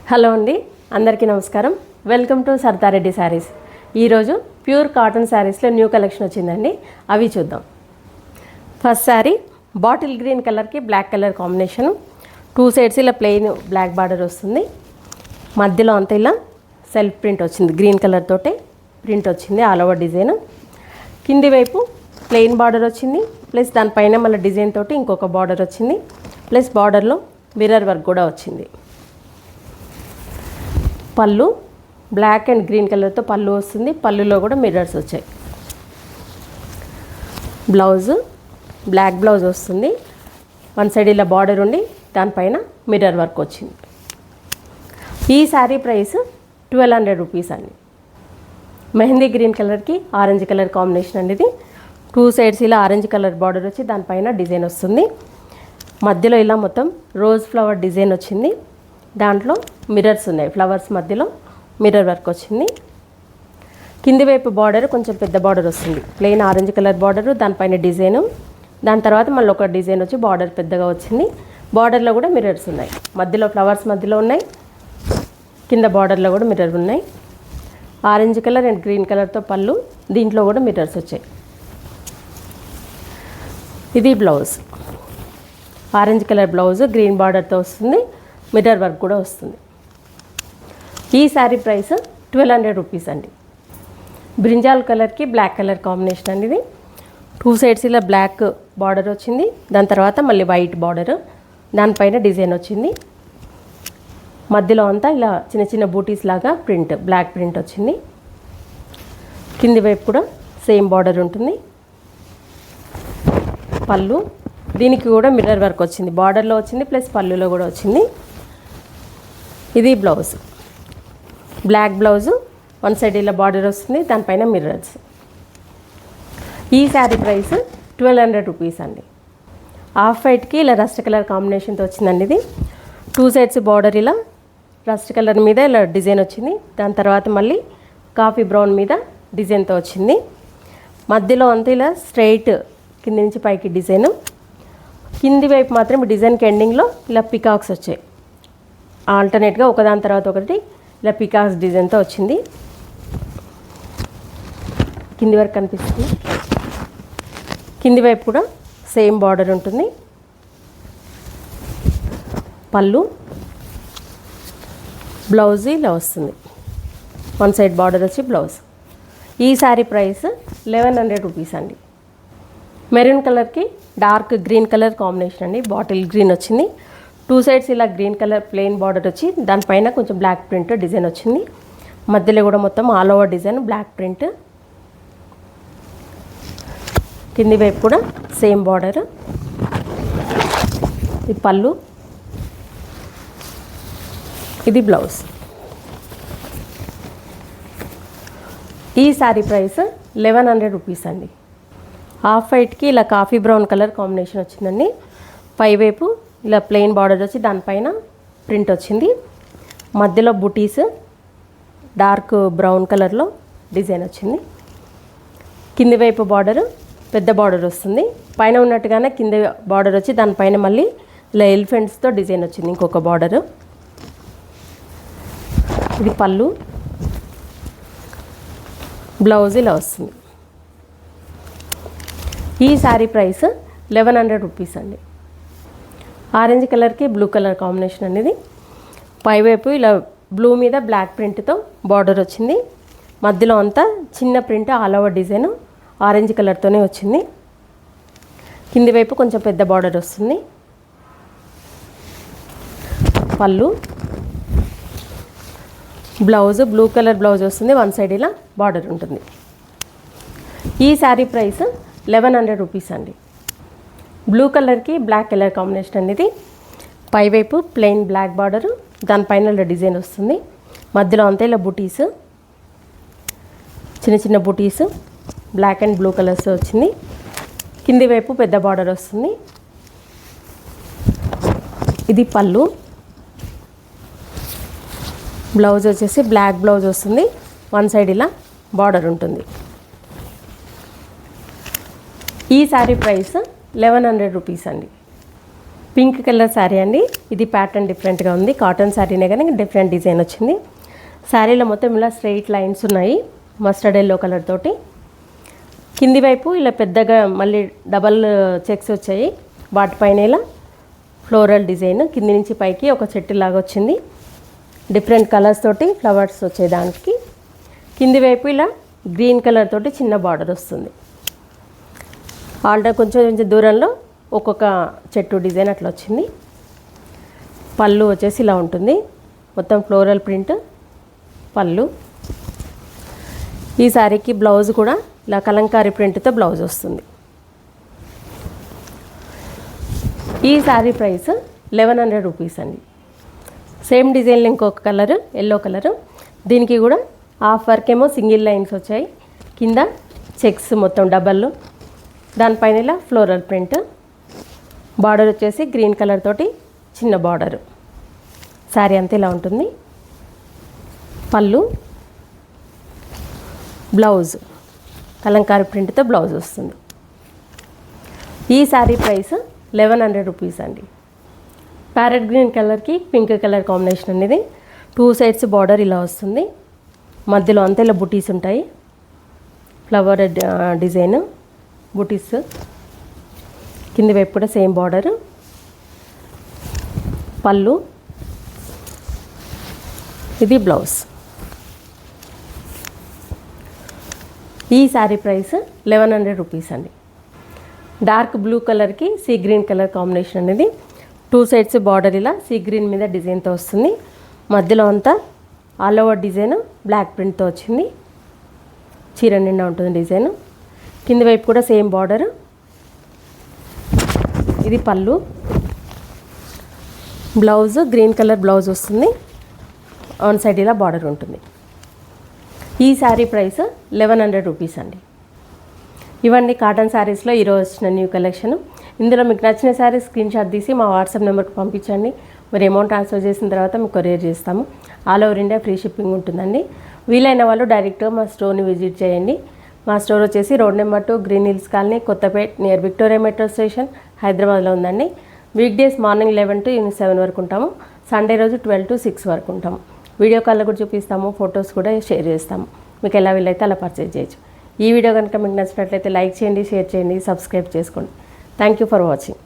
Hello అండి, అందరికీ నమస్కారం. Welcome to Sardareddy saris. ఈరోజు ప్యూర్ కాటన్ శారీస్లో న్యూ కలెక్షన్ వచ్చిందండి. అవి చూద్దాం. ఫస్ట్ శారీ బాటిల్ గ్రీన్ కలర్కి బ్లాక్ కలర్ కాంబినేషను. 2 సైడ్స్ ఇలా ప్లెయిన్ బ్లాక్ బార్డర్ వస్తుంది. మధ్యలో అంతా ఇలా సెల్ఫ్ ప్రింట్ వచ్చింది. గ్రీన్ కలర్ తోటే ప్రింట్ వచ్చింది, ఆల్ ఓవర్ డిజైన్. కింది వైపు ప్లెయిన్ బార్డర్ వచ్చింది, ప్లస్ దానిపైన మళ్ళీ డిజైన్ తోటి ఇంకొక బార్డర్ వచ్చింది, ప్లస్ బార్డర్లో మిర్రర్ వర్క్ కూడా వచ్చింది. పళ్ళు బ్లాక్ అండ్ గ్రీన్ కలర్తో పళ్ళు వస్తుంది. పళ్ళులో కూడా మిర్రర్స్ వచ్చాయి. బ్లౌజు బ్లాక్ బ్లౌజ్ వస్తుంది. వన్ సైడ్ ఇలా బార్డర్ ఉండి దానిపైన మిర్రర్ వర్క్ వచ్చింది. ఈ శారీ ప్రైస్ 1200 రూపీస్ అండి. మెహందీ గ్రీన్ కలర్కి ఆరెంజ్ కలర్ కాంబినేషన్ అండి. ఇది 2 సైడ్స్ ఇలా ఆరెంజ్ కలర్ బార్డర్ వచ్చి దానిపైన డిజైన్ వస్తుంది. మధ్యలో ఇలా మొత్తం రోజ్ ఫ్లవర్ డిజైన్ వచ్చింది. దాంట్లో మిర్రర్స్ ఉన్నాయి. ఫ్లవర్స్ మధ్యలో మిర్రర్ వర్క్ వచ్చింది. కింది వైపు బార్డర్ కొంచెం పెద్ద బార్డర్ వస్తుంది. ప్లెయిన్ ఆరెంజ్ కలర్ బార్డరు, దానిపైన డిజైను, దాని తర్వాత మళ్ళీ ఒక డిజైన్ వచ్చి బార్డర్ పెద్దగా వచ్చింది. బార్డర్లో కూడా మిర్రర్స్ ఉన్నాయి. మధ్యలో ఫ్లవర్స్ మధ్యలో ఉన్నాయి, కింద బార్డర్లో కూడా మిర్రర్ ఉన్నాయి. ఆరెంజ్ కలర్ అండ్ గ్రీన్ కలర్తో పళ్ళు, దీంట్లో కూడా మిర్రర్స్ వచ్చాయి. ఇది blouse, orange colour blouse green బార్డర్తో వస్తుంది. మిర్రర్ వర్క్ కూడా వస్తుంది. ఈ శారీ ప్రైస్ 1200 రూపీస్ అండి. బ్రింజాల్ కలర్కి బ్లాక్ కలర్ కాంబినేషన్ అండి. ఇది 2 సైడ్స్ ఇలా బ్లాక్ బార్డర్ వచ్చింది. దాని తర్వాత మళ్ళీ వైట్ బార్డర్, దానిపైన డిజైన్ వచ్చింది. మధ్యలో అంతా ఇలా చిన్న చిన్న బూటీస్ లాగా ప్రింట్, బ్లాక్ ప్రింట్ వచ్చింది. కింది వైపు కూడా సేమ్ బార్డర్ ఉంటుంది. పళ్ళు దీనికి కూడా మిర్రర్ వర్క్ వచ్చింది. బార్డర్లో వచ్చింది, ప్లస్ పళ్ళులో కూడా వచ్చింది. ఇది blouse, black blouse, one side ఇలా బార్డర్ వస్తుంది, దానిపైన మిర్రర్స్. ఈ శారీ ప్రైస్ 1200 రూపీస్ అండి. ఆఫ్ వైట్కి ఇలా రస్ట్ కలర్ కాంబినేషన్తో వచ్చిందండి. ఇది 2 సైడ్స్ బార్డర్ ఇలా రస్ట్ కలర్ మీద ఇలా డిజైన్ వచ్చింది. దాని తర్వాత మళ్ళీ కాఫీ బ్రౌన్ మీద డిజైన్తో వచ్చింది. మధ్యలో అంతా ఇలా స్ట్రైట్ కింది నుంచి పైకి డిజైను. కింది వైపు మాత్రం డిజైన్కి ఎండింగ్లో ఇలా పికాక్స్ వచ్చాయి. ఆల్టర్నేట్గా ఒకదాని తర్వాత ఒకటి ఇలా పికాక్స్ డిజైన్తో వచ్చింది. కింది వరకు కనిపిస్తుంది. కింది వైపు కూడా సేమ్ బార్డర్ ఉంటుంది. పళ్ళు బ్లౌజ్ ఇలా వస్తుంది. వన్ సైడ్ బార్డర్ వచ్చి బ్లౌజ్. ఈ శారీ ప్రైస్ 1100 రూపీస్ అండి. మెరూన్ కలర్కి డార్క్ గ్రీన్ కలర్ కాంబినేషన్ అండి. బాటిల్ గ్రీన్ వచ్చింది. 2 సైడ్స్ ఇలా గ్రీన్ కలర్ ప్లెయిన్ బార్డర్ వచ్చి దానిపైన కొంచెం బ్లాక్ ప్రింట్ డిజైన్ వచ్చింది. మధ్యలో కూడా మొత్తం all over design black print. కింది వైపు కూడా సేమ్ బార్డర్. ఇది పళ్ళు, ఇది బ్లౌజ్. ఈ శారీ ప్రైస్ 1100 రూపీస్ అండి. ఆఫ్ వైట్కి ఇలా కాఫీ బ్రౌన్ కలర్ కాంబినేషన్ వచ్చిందండి. పైవైపు ఇలా ప్లెయిన్ బార్డర్ వచ్చి దానిపైన ప్రింట్ వచ్చింది. మధ్యలో బుటీస్ డార్క్ బ్రౌన్ కలర్లో డిజైన్ వచ్చింది. కింది వైపు బార్డర్ పెద్ద బార్డర్ వస్తుంది. పైన ఉన్నట్టుగానే కింద బార్డర్ వచ్చి దానిపైన మళ్ళీ ఇలా ఎలిఫెంట్స్తో డిజైన్ వచ్చింది ఇంకొక బార్డరు. ఇది పళ్ళు, బ్లౌజ్ ఇలా వస్తుంది. ఈ శారీ ప్రైస్ 1100 రూపీస్ అండి. ఆరెంజ్ కలర్కి బ్లూ కలర్ కాంబినేషన్ అనేది. పైవైపు ఇలా బ్లూ మీద బ్లాక్ ప్రింట్తో బార్డర్ వచ్చింది. మధ్యలో అంతా చిన్న print all over design orange కలర్తోనే వచ్చింది. కింది వైపు కొంచెం పెద్ద బార్డర్ వస్తుంది. పళ్ళు బ్లౌజ్ బ్లూ కలర్ బ్లౌజ్ వస్తుంది. వన్ సైడ్ ఇలా బార్డర్ ఉంటుంది. ఈ శారీ ప్రైస్ 1100 రూపీస్ అండి. బ్లూ కలర్కి బ్లాక్ కలర్ కాంబినేషన్ అనేది. పైవైపు ప్లెయిన్ బ్లాక్ బార్డరు, దానిపైన ఇలా డిజైన్ వస్తుంది. మధ్యలో అంతా ఇలా బుటీస్, చిన్న చిన్న బుటీస్ బ్లాక్ అండ్ బ్లూ కలర్స్ వచ్చింది. కింది వైపు పెద్ద బార్డర్ వస్తుంది. ఇది పళ్ళు, బ్లౌజ్ వచ్చేసి బ్లాక్ బ్లౌజ్ వస్తుంది. వన్ సైడ్ ఇలా బార్డర్ ఉంటుంది. ఈ శారీ ప్రైస్ 1100 రూపీస్ అండి. పింక్ కలర్ శారీ అండి. ఇది ప్యాటర్న్ డిఫరెంట్గా ఉంది. కాటన్ శారీనే కానీ డిఫరెంట్ డిజైన్ వచ్చింది. శారీలో మొత్తం ఇలా స్ట్రెయిట్ లైన్స్ ఉన్నాయి మస్టర్డ్ ఎల్లో కలర్ తోటి. కింది వైపు ఇలా పెద్దగా మళ్ళీ డబల్ చెక్స్ వచ్చాయి. వాటిపైన ఇలా ఫ్లోరల్ డిజైన్ కింది నుంచి పైకి ఒక చెట్టు లాగా వచ్చింది. డిఫరెంట్ కలర్స్ తోటి ఫ్లవర్స్ వచ్చాయి. దానికి కింది వైపు ఇలా గ్రీన్ కలర్ తోటి చిన్న బార్డర్ వస్తుంది. ఆల్రెడీ కొంచెం దూరంలో ఒక్కొక్క చెట్టు డిజైన్ అట్లా వచ్చింది. పళ్ళు వచ్చేసి ఇలా ఉంటుంది. మొత్తం ఫ్లోరల్ ప్రింట్ పళ్ళు. ఈ శారీకి బ్లౌజ్ కూడా ఇలా కలంకారీ ప్రింట్తో బ్లౌజ్ వస్తుంది. ఈ శారీ ప్రైస్ 1100 రూపీస్ అండి. సేమ్ డిజైన్లో ఇంకొక కలర్ ఎల్లో కలరు. దీనికి కూడా హాఫ్ వర్క్ ఏమో సింగిల్ లైన్స్ వచ్చాయి. కింద చెక్స్ మొత్తం డబల్. దానిపైన ఇలా ఫ్లోరల్ ప్రింట్. బార్డర్ వచ్చేసి గ్రీన్ కలర్ తోటి చిన్న బార్డరు. శారీ అంతా ఇలా ఉంటుంది. పళ్ళు, బ్లౌజ్ కలంకారీ ప్రింట్తో బ్లౌజ్ వస్తుంది. ఈ శారీ ప్రైస్ 1100 రూపీస్ అండి. ప్యారెట్ గ్రీన్ కలర్కి పింక్ కలర్ కాంబినేషన్ అనేది. 2 సైడ్స్ బార్డర్ ఇలా వస్తుంది. మధ్యలో అంతా ఇలా బుటీస్ ఉంటాయి. ఫ్లవర్ డిజైన్ బుటీస్. కింది వైపు కూడా సేమ్ బార్డర్. పళ్ళు, ఇది బ్లౌజ్. ఈ శారీ ప్రైస్ 1100 రూపీస్ అండి. డార్క్ బ్లూ కలర్కి సీ గ్రీన్ కలర్ కాంబినేషన్ అనేది. 2 సైడ్స్ బార్డర్ ఇలా సీ గ్రీన్ మీద డిజైన్తో వస్తుంది. మధ్యలో అంతా ఆల్ ఓవర్ డిజైన్ బ్లాక్ ప్రింట్తో వచ్చింది. చీర నిండా ఉంటుంది డిజైన్. కింది వైపు కూడా సేమ్ బార్డర్. ఇది పళ్ళు. బ్లౌజ్ గ్రీన్ కలర్ బ్లౌజ్ వస్తుంది. ఆన్ సైడ్ ఇలా బార్డర్ ఉంటుంది. ఈ శారీ ప్రైస్ 1100 రూపీస్ అండి. ఇవన్నీ కాటన్ శారీస్లో ఈరోజు వచ్చిన న్యూ కలెక్షన్. ఇందులో మీకు నచ్చిన శారీ స్క్రీన్ షాట్ తీసి మా వాట్సాప్ నెంబర్కి పంపించండి. మరి అమౌంట్ ట్రాన్స్ఫర్ చేసిన తర్వాత మీకు కొరియర్ చేస్తాము. All over India free shipping ఉంటుందండి. వీలైన వాళ్ళు డైరెక్ట్గా మా స్టోర్ని విజిట్ చేయండి. మా స్టోర్ వచ్చేసి road number 2 green hills colony, Kothapet, near Victoria metro station, హైదరాబాద్లో ఉందండి. Week days morning 11 to evening 7 వరకు ఉంటాము. సండే రోజు 12 to 6 వరకు ఉంటాము. వీడియో కాల్లో కూడా చూపిస్తాము. ఫొటోస్ కూడా షేర్ చేస్తాము. మీకు ఎలా వీలైతే అలా పర్చేజ్ చేయొచ్చు. ఈ వీడియో కనుక మీకు నచ్చినట్లయితే లైక్ చేయండి, షేర్ చేయండి, సబ్స్క్రైబ్ చేసుకోండి. Thank you for watching.